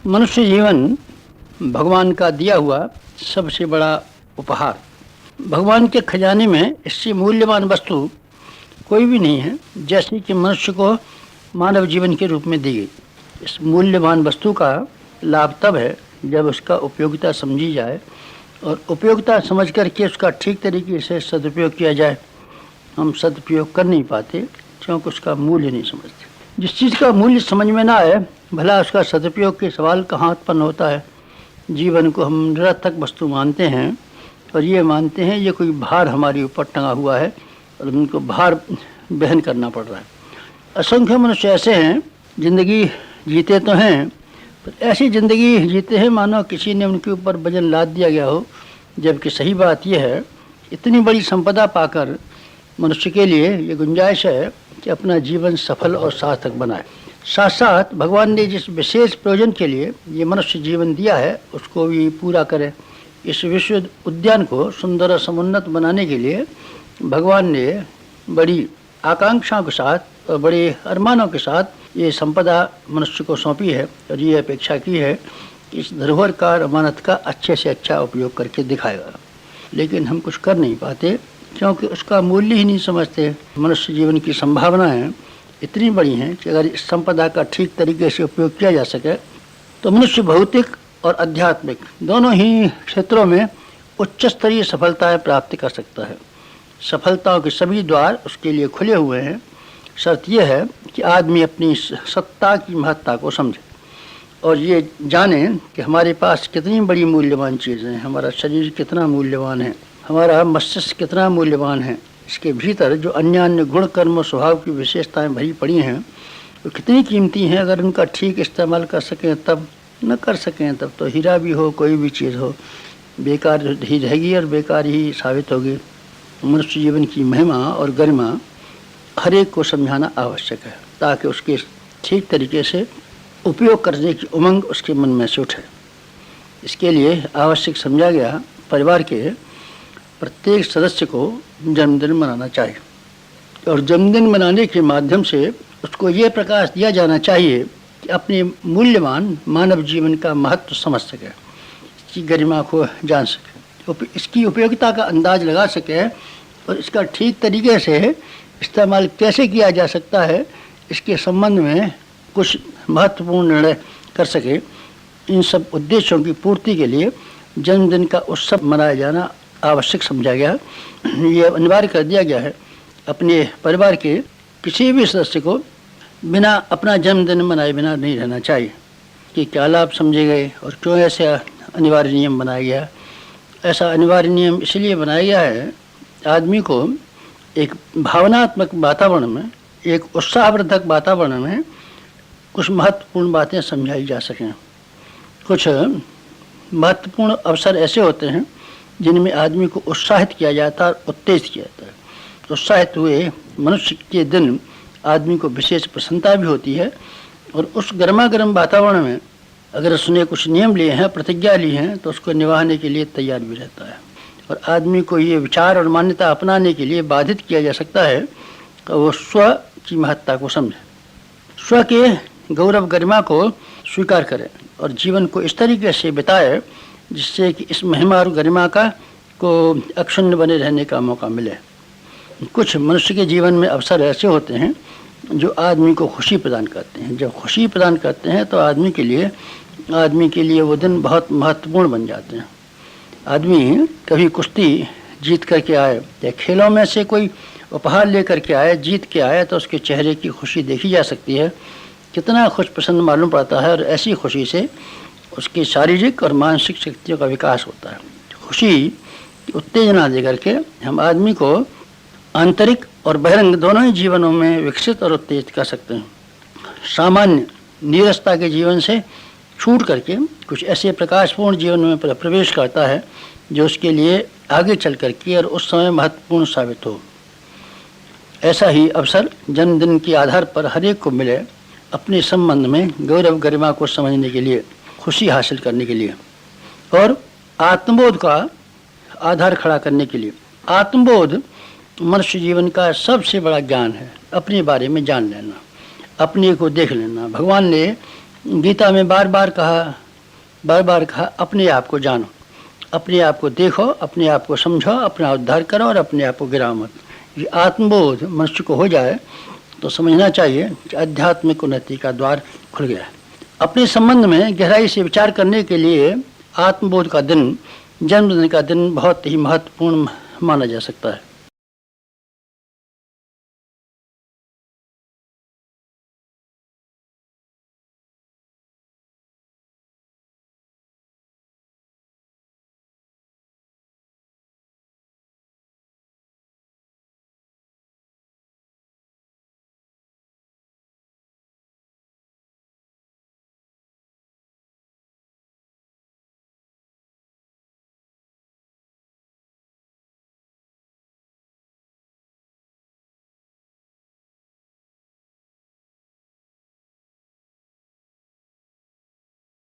मनुष्य जीवन भगवान का दिया हुआ सबसे बड़ा उपहार। भगवान के खजाने में इससे मूल्यवान वस्तु कोई भी नहीं है जैसे कि मनुष्य को मानव जीवन के रूप में दी गई। इस मूल्यवान वस्तु का लाभ तब है जब उसका उपयोगिता समझी जाए और उपयोगिता समझ करके उसका ठीक तरीके से सदुपयोग किया जाए। हम सदुपयोग कर नहीं पाते क्योंकि उसका मूल्य नहीं समझते। जिस चीज़ का मूल्य समझ में ना आए भला उसका सदुपयोग के सवाल कहाँ उत्पन्न होता है। जीवन को हम निरर्थक वस्तु मानते हैं और ये मानते हैं ये कोई भार हमारे ऊपर टंगा हुआ है और उनको भार वहन करना पड़ रहा है। असंख्य मनुष्य ऐसे हैं जिंदगी जीते तो हैं पर ऐसी ज़िंदगी जीते हैं मानो किसी ने उनके ऊपर वजन लाद दिया गया हो। जबकि सही बात यह है इतनी बड़ी संपदा पाकर मनुष्य के लिए ये गुंजाइश है कि अपना जीवन सफल और सार्थक बनाए। साथ साथ भगवान ने जिस विशेष प्रयोजन के लिए ये मनुष्य जीवन दिया है उसको भी पूरा करे। इस विश्व उद्यान को सुंदर और समुन्नत बनाने के लिए भगवान ने बड़ी आकांक्षाओं के साथ और बड़े अरमानों के साथ ये संपदा मनुष्य को सौंपी है और ये अपेक्षा की है कि इस धरोहर का अमानत का अच्छे से अच्छा उपयोग करके दिखाएगा। लेकिन हम कुछ कर नहीं पाते क्योंकि उसका मूल्य ही नहीं समझते। मनुष्य जीवन की संभावनाएं इतनी बड़ी हैं कि अगर इस संपदा का ठीक तरीके से उपयोग किया जा सके तो मनुष्य भौतिक और आध्यात्मिक दोनों ही क्षेत्रों में उच्च स्तरीय सफलताएं प्राप्त कर सकता है। सफलताओं के सभी द्वार उसके लिए खुले हुए हैं। शर्त यह है कि आदमी अपनी सत्ता की महत्ता को समझे और ये जाने कि हमारे पास कितनी बड़ी मूल्यवान चीज़ें हैं। हमारा शरीर कितना मूल्यवान है, हमारा मस्तिष्क कितना मूल्यवान है, इसके भीतर जो अन्य अन्य गुण कर्म और स्वभाव की विशेषताएं भरी पड़ी हैं वो कितनी कीमती हैं। अगर उनका ठीक इस्तेमाल कर सकें तब, न कर सकें तब तो हीरा भी हो कोई भी चीज़ हो बेकार ही रहेगी और बेकार ही साबित होगी। मनुष्य जीवन की महिमा और गरिमा हर एक को समझाना आवश्यक है ताकि उसके ठीक तरीके से उपयोग करने की उमंग उसके मन में से उठे। इसके लिए आवश्यक समझा गया परिवार के प्रत्येक सदस्य को जन्मदिन मनाना चाहिए और जन्मदिन मनाने के माध्यम से उसको ये प्रकाश दिया जाना चाहिए कि अपने मूल्यवान मानव जीवन का महत्व समझ सके, इसकी गरिमा को जान सके, इसकी उपयोगिता का अंदाज लगा सके और इसका ठीक तरीके से इस्तेमाल कैसे किया जा सकता है इसके संबंध में कुछ महत्वपूर्ण निर्णय कर सके। इन सब उद्देश्यों की पूर्ति के लिए जन्मदिन का उत्सव मनाया जाना आवश्यक समझा गया। ये अनिवार्य कर दिया गया है अपने परिवार के किसी भी सदस्य को बिना अपना जन्मदिन मनाए बिना नहीं रहना चाहिए। कि क्या लाभ समझे गए और क्यों ऐसे अनिवार्य नियम बनाया गया। ऐसा अनिवार्य नियम इसलिए बनाया गया है आदमी को एक भावनात्मक वातावरण में, एक उत्साहवर्धक वातावरण में कुछ महत्वपूर्ण बातें समझाई जा सकें। कुछ महत्वपूर्ण अवसर ऐसे होते हैं जिनमें आदमी को उत्साहित किया जाता है और उत्तेजित किया जाता है। उत्साहित हुए मनुष्य के दिन आदमी को विशेष प्रसन्नता भी होती है और उस गर्मा गर्म वातावरण में अगर उसने कुछ नियम लिए हैं, प्रतिज्ञा ली हैं तो उसको निभाने के लिए तैयार भी रहता है। और आदमी को ये विचार और मान्यता अपनाने के लिए बाधित किया जा सकता है कि वो स्व की महत्ता को समझे, स्व के गौरव गरिमा को स्वीकार करे और जीवन को इस तरीके से बिताए जिससे कि इस महिमा और गरिमा का को अक्षुण्ण बने रहने का मौका मिले। कुछ मनुष्य के जीवन में अवसर ऐसे होते हैं जो आदमी को खुशी प्रदान करते हैं। जब खुशी प्रदान करते हैं तो आदमी के लिए वो दिन बहुत महत्वपूर्ण बन जाते हैं। आदमी कभी कुश्ती जीत करके आए या खेलों में से कोई उपहार लेकर के आए, जीत के आए तो उसके चेहरे की खुशी देखी जा सकती है, कितना खुश प्रसन्न मालूम पड़ता है और ऐसी खुशी से उसकी शारीरिक और मानसिक शक्तियों का विकास होता है। खुशी की उत्तेजना दे करके हम आदमी को आंतरिक और बहिरंग दोनों ही जीवनों में विकसित और उत्तेजित कर सकते हैं। सामान्य नीरसता के जीवन से छूट करके कुछ ऐसे प्रकाशपूर्ण जीवन में प्रवेश करता है जो उसके लिए आगे चल करके और उस समय महत्वपूर्ण साबित हो। ऐसा ही अवसर जन्मदिन के आधार पर हर एक को मिले अपने संबंध में गौरव गरिमा को समझने के लिए, खुशी हासिल करने के लिए और आत्मबोध का आधार खड़ा करने के लिए। आत्मबोध मनुष्य जीवन का सबसे बड़ा ज्ञान है। अपने बारे में जान लेना, अपने को देख लेना। भगवान ने गीता में बार बार कहा अपने आप को जानो, अपने आप को देखो, अपने आप को समझो, अपना उद्धार करो और अपने आप को गिराओ मत। ये आत्मबोध मनुष्य को हो जाए तो समझना चाहिए कि आध्यात्मिक उन्नति का द्वार खुल गया है। अपने संबंध में गहराई से विचार करने के लिए आत्मबोध का दिन, जन्मदिन का दिन बहुत ही महत्वपूर्ण माना जा सकता है।